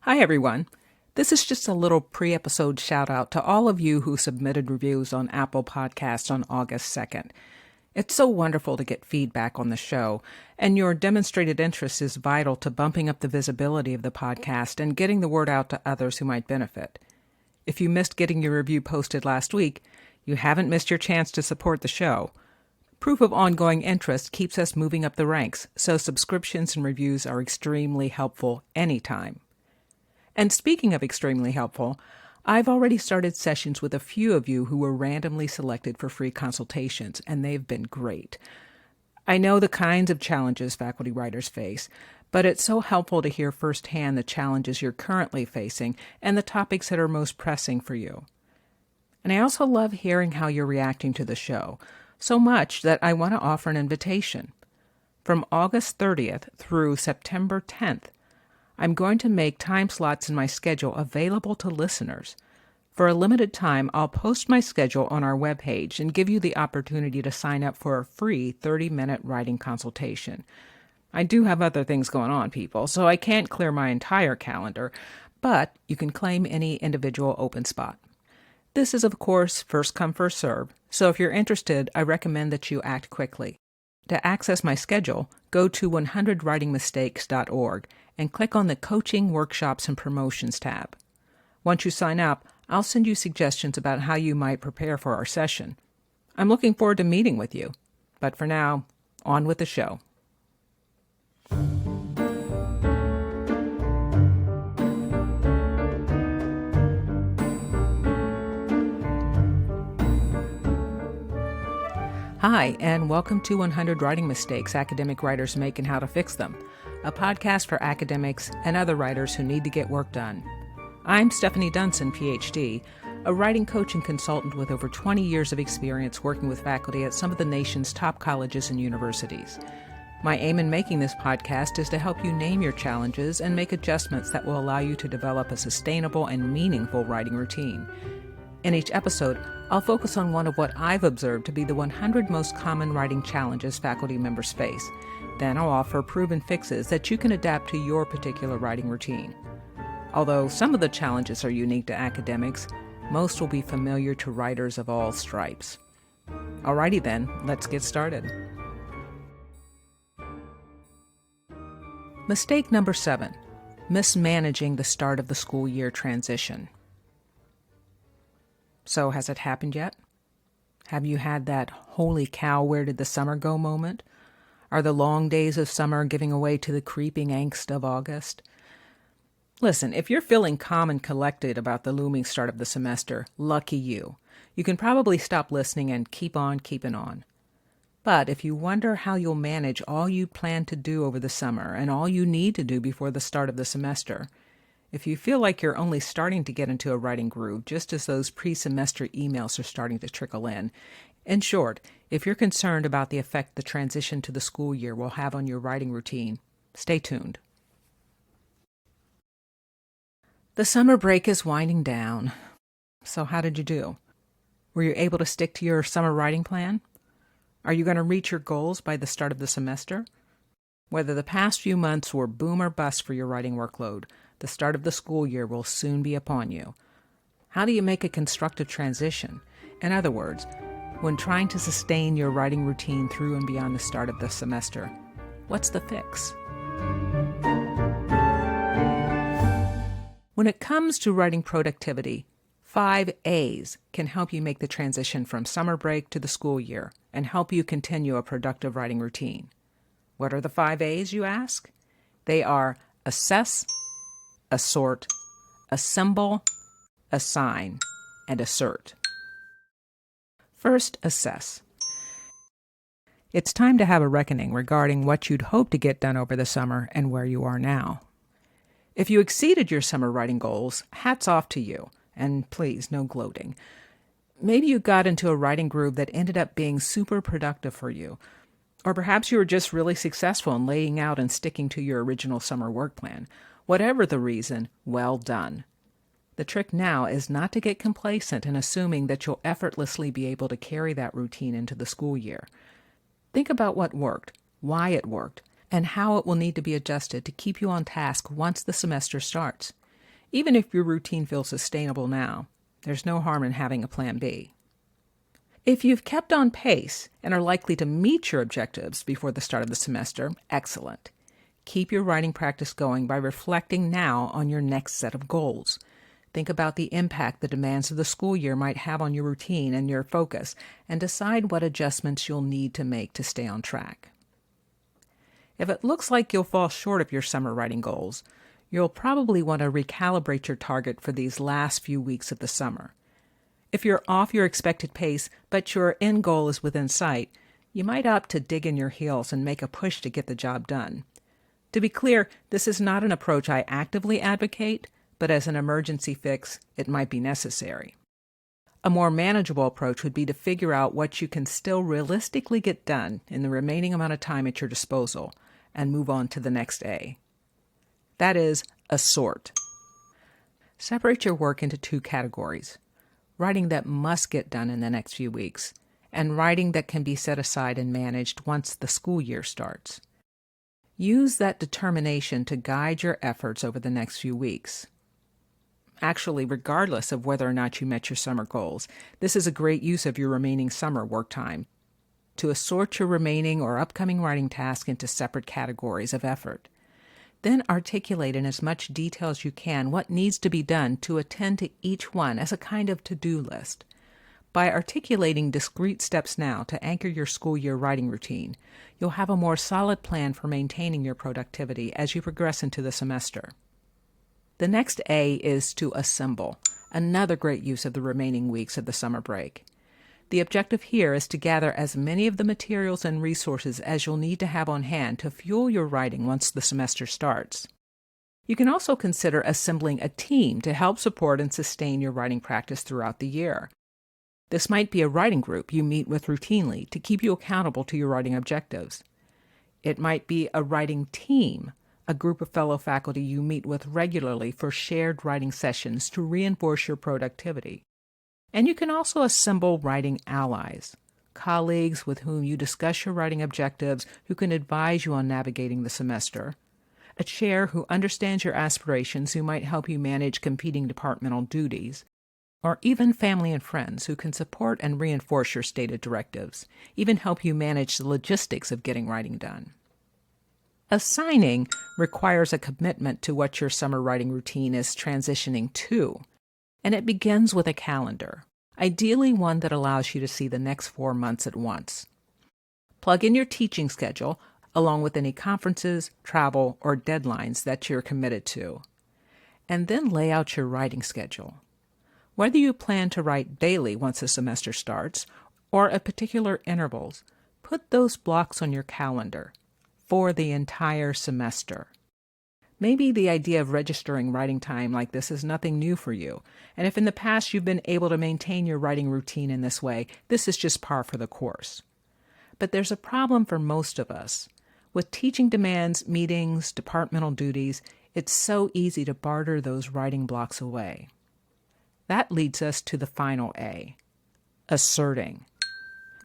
Hi, everyone. This is just a little pre-episode shout-out to all of you who submitted reviews on Apple Podcasts on August 2nd. It's so wonderful to get feedback on the show, and your demonstrated interest is vital to bumping up the visibility of the podcast and getting the word out to others who might benefit. If you missed getting your review posted last week, you haven't missed your chance to support the show. Proof of ongoing interest keeps us moving up the ranks, so subscriptions and reviews are extremely helpful anytime. And speaking of extremely helpful, I've already started sessions with a few of you who were randomly selected for free consultations, and they've been great. I know the kinds of challenges faculty writers face, but it's so helpful to hear firsthand the challenges you're currently facing and the topics that are most pressing for you. And I also love hearing how you're reacting to the show, so much that I want to offer an invitation. From August 30th through September 10th, I'm going to make time slots in my schedule available to listeners. For a limited time, I'll post my schedule on our webpage and give you the opportunity to sign up for a free 30-minute writing consultation. I do have other things going on, people, so I can't clear my entire calendar, but you can claim any individual open spot. This is, of course, first come, first serve, so if you're interested, I recommend that you act quickly. To access my schedule, go to 100writingmistakes.org and click on the Coaching, Workshops, and Promotions tab. Once you sign up, I'll send you suggestions about how you might prepare for our session. I'm looking forward to meeting with you. But for now, on with the show. Hi, and welcome to 100 Writing Mistakes Academic Writers Make and How to Fix Them, a podcast for academics and other writers who need to get work done. I'm Stephanie Dunson, Ph.D., a writing coach and consultant with over 20 years of experience working with faculty at some of the nation's top colleges and universities. My aim in making this podcast is to help you name your challenges and make adjustments that will allow you to develop a sustainable and meaningful writing routine. In each episode, I'll focus on one of what I've observed to be the 100 most common writing challenges faculty members face. Then I'll offer proven fixes that you can adapt to your particular writing routine. Although some of the challenges are unique to academics, most will be familiar to writers of all stripes. Alrighty then, let's get started. Mistake number 7, mismanaging the start of the school year transition. So has it happened yet? Have you had that holy cow, where did the summer go moment? Are the long days of summer giving way to the creeping angst of August? Listen, if you're feeling calm and collected about the looming start of the semester, lucky you. You can probably stop listening and keep on keeping on. But if you wonder how you'll manage all you plan to do over the summer and all you need to do before the start of the semester, if you feel like you're only starting to get into a writing groove just as those pre-semester emails are starting to trickle in short, if you're concerned about the effect the transition to the school year will have on your writing routine, stay tuned. The summer break is winding down. So how did you do? Were you able to stick to your summer writing plan? Are you going to reach your goals by the start of the semester? Whether the past few months were boom or bust for your writing workload, the start of the school year will soon be upon you. How do you make a constructive transition? In other words, when trying to sustain your writing routine through and beyond the start of the semester, what's the fix? When it comes to writing productivity, 5 A's can help you make the transition from summer break to the school year and help you continue a productive writing routine. What are the 5 A's, you ask? They are assess, assort, assemble, assign, and assert. First, assess. It's time to have a reckoning regarding what you'd hoped to get done over the summer and where you are now. If you exceeded your summer writing goals, hats off to you, and please, no gloating. Maybe you got into a writing groove that ended up being super productive for you, or perhaps you were just really successful in laying out and sticking to your original summer work plan. Whatever the reason, well done. The trick now is not to get complacent in assuming that you'll effortlessly be able to carry that routine into the school year. Think about what worked, why it worked, and how it will need to be adjusted to keep you on task once the semester starts. Even if your routine feels sustainable now, there's no harm in having a plan B. If you've kept on pace and are likely to meet your objectives before the start of the semester, excellent. Keep your writing practice going by reflecting now on your next set of goals. Think about the impact the demands of the school year might have on your routine and your focus, and decide what adjustments you'll need to make to stay on track. If it looks like you'll fall short of your summer writing goals, you'll probably want to recalibrate your target for these last few weeks of the summer. If you're off your expected pace, but your end goal is within sight, you might opt to dig in your heels and make a push to get the job done. To be clear, this is not an approach I actively advocate, but as an emergency fix, it might be necessary. A more manageable approach would be to figure out what you can still realistically get done in the remaining amount of time at your disposal and move on to the next A. That is, assort. Separate your work into two categories: writing that must get done in the next few weeks, and writing that can be set aside and managed once the school year starts. Use that determination to guide your efforts over the next few weeks. Actually, regardless of whether or not you met your summer goals, this is a great use of your remaining summer work time to assort your remaining or upcoming writing tasks into separate categories of effort. Then articulate in as much detail as you can what needs to be done to attend to each one as a kind of to-do list. By articulating discrete steps now to anchor your school year writing routine, you'll have a more solid plan for maintaining your productivity as you progress into the semester. The next A is to assemble, another great use of the remaining weeks of the summer break. The objective here is to gather as many of the materials and resources as you'll need to have on hand to fuel your writing once the semester starts. You can also consider assembling a team to help support and sustain your writing practice throughout the year. This might be a writing group you meet with routinely to keep you accountable to your writing objectives. It might be a writing team, a group of fellow faculty you meet with regularly for shared writing sessions to reinforce your productivity. And you can also assemble writing allies, colleagues with whom you discuss your writing objectives who can advise you on navigating the semester, a chair who understands your aspirations who might help you manage competing departmental duties, or even family and friends who can support and reinforce your stated directives, even help you manage the logistics of getting writing done. Assigning requires a commitment to what your summer writing routine is transitioning to, and it begins with a calendar, ideally one that allows you to see the next 4 months at once. Plug in your teaching schedule, along with any conferences, travel, or deadlines that you're committed to, and then lay out your writing schedule. Whether you plan to write daily once the semester starts, or at particular intervals, put those blocks on your calendar for the entire semester. Maybe the idea of registering writing time like this is nothing new for you, and if in the past you've been able to maintain your writing routine in this way, this is just par for the course. But there's a problem for most of us. With teaching demands, meetings, departmental duties, it's so easy to barter those writing blocks away. That leads us to the final A, asserting.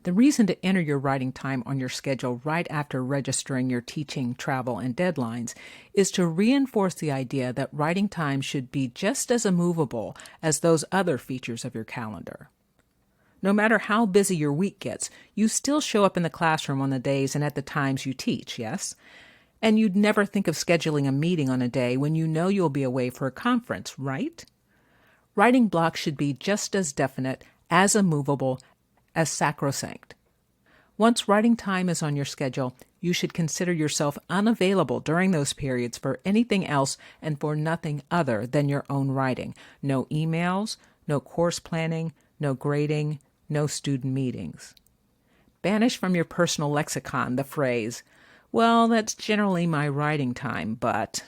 The reason to enter your writing time on your schedule right after registering your teaching, travel, and deadlines is to reinforce the idea that writing time should be just as immovable as those other features of your calendar. No matter how busy your week gets, you still show up in the classroom on the days and at the times you teach, yes? And you'd never think of scheduling a meeting on a day when you know you'll be away for a conference, right? Writing blocks should be just as definite, as immovable, as sacrosanct. Once writing time is on your schedule, you should consider yourself unavailable during those periods for anything else and for nothing other than your own writing. No emails, no course planning, no grading, no student meetings. Banish from your personal lexicon the phrase, "Well, that's generally my writing time, but..."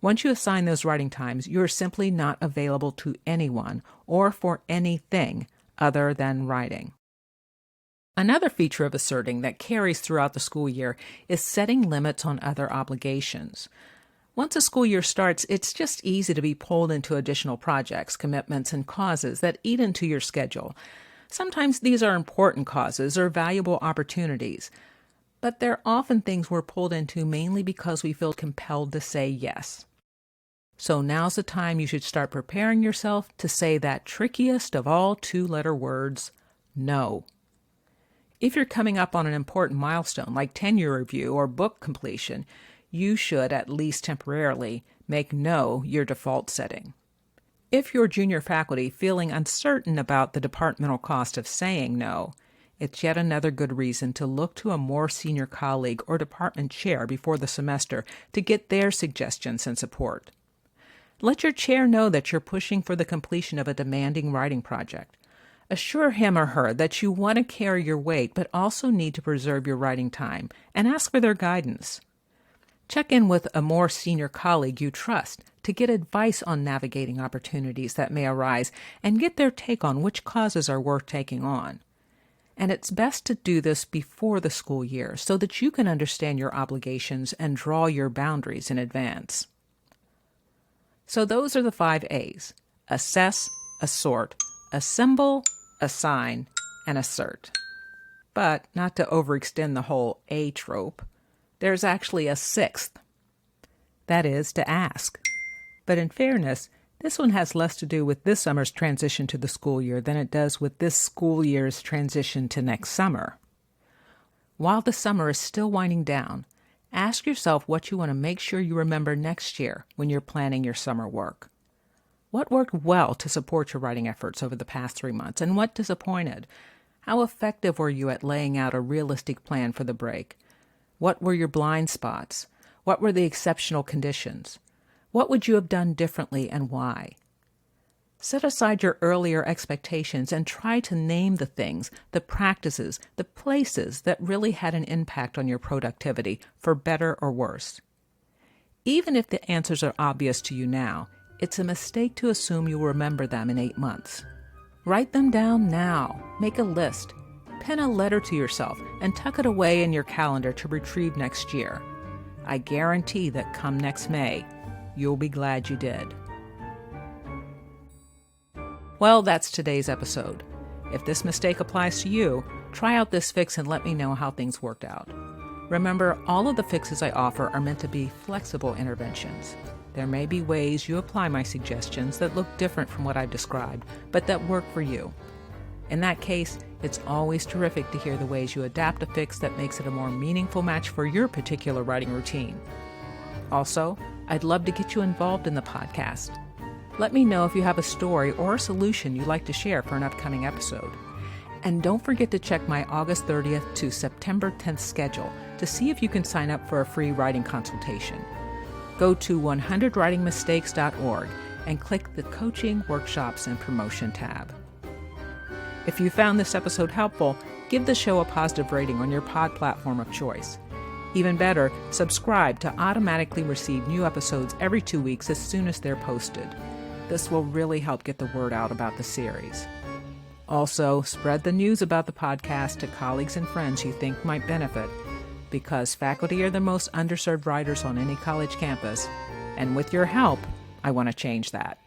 Once you assign those writing times, you are simply not available to anyone or for anything other than writing. Another feature of asserting that carries throughout the school year is setting limits on other obligations. Once a school year starts, it's just easy to be pulled into additional projects, commitments, and causes that eat into your schedule. Sometimes these are important causes or valuable opportunities, but they're often things we're pulled into mainly because we feel compelled to say yes. So now's the time you should start preparing yourself to say that trickiest of all two-letter words, no. If you're coming up on an important milestone like tenure review or book completion, you should, at least temporarily, make no your default setting. If you're junior faculty feeling uncertain about the departmental cost of saying no, it's yet another good reason to look to a more senior colleague or department chair before the semester to get their suggestions and support. Let your chair know that you're pushing for the completion of a demanding writing project. Assure him or her that you want to carry your weight but also need to preserve your writing time, and ask for their guidance. Check in with a more senior colleague you trust to get advice on navigating opportunities that may arise and get their take on which causes are worth taking on. And it's best to do this before the school year so that you can understand your obligations and draw your boundaries in advance. So those are the 5 A's: assess, assort, assemble, assign, and assert. But not to overextend the whole A trope, there's actually a 6th. That is, to ask. But in fairness, this one has less to do with this summer's transition to the school year than it does with this school year's transition to next summer. While the summer is still winding down, ask yourself what you want to make sure you remember next year when you're planning your summer work. What worked well to support your writing efforts over the past 3 months, and what disappointed? How effective were you at laying out a realistic plan for the break? What were your blind spots? What were the exceptional conditions? What would you have done differently and why? Set aside your earlier expectations and try to name the things, the practices, the places that really had an impact on your productivity, for better or worse. Even if the answers are obvious to you now, it's a mistake to assume you'll remember them in 8 months. Write them down now. Make a list. Pen a letter to yourself and tuck it away in your calendar to retrieve next year. I guarantee that come next May, you'll be glad you did. Well, that's today's episode. If this mistake applies to you, try out this fix and let me know how things worked out. Remember, all of the fixes I offer are meant to be flexible interventions. There may be ways you apply my suggestions that look different from what I've described, but that work for you. In that case, it's always terrific to hear the ways you adapt a fix that makes it a more meaningful match for your particular writing routine. Also, I'd love to get you involved in the podcast. Let me know if you have a story or a solution you'd like to share for an upcoming episode. And don't forget to check my August 30th to September 10th schedule to see if you can sign up for a free writing consultation. Go to 100writingmistakes.org and click the Coaching, Workshops, and Promotion tab. If you found this episode helpful, give the show a positive rating on your pod platform of choice. Even better, subscribe to automatically receive new episodes every 2 weeks as soon as they're posted. This will really help get the word out about the series. Also, spread the news about the podcast to colleagues and friends you think might benefit, because faculty are the most underserved writers on any college campus, and with your help, I want to change that.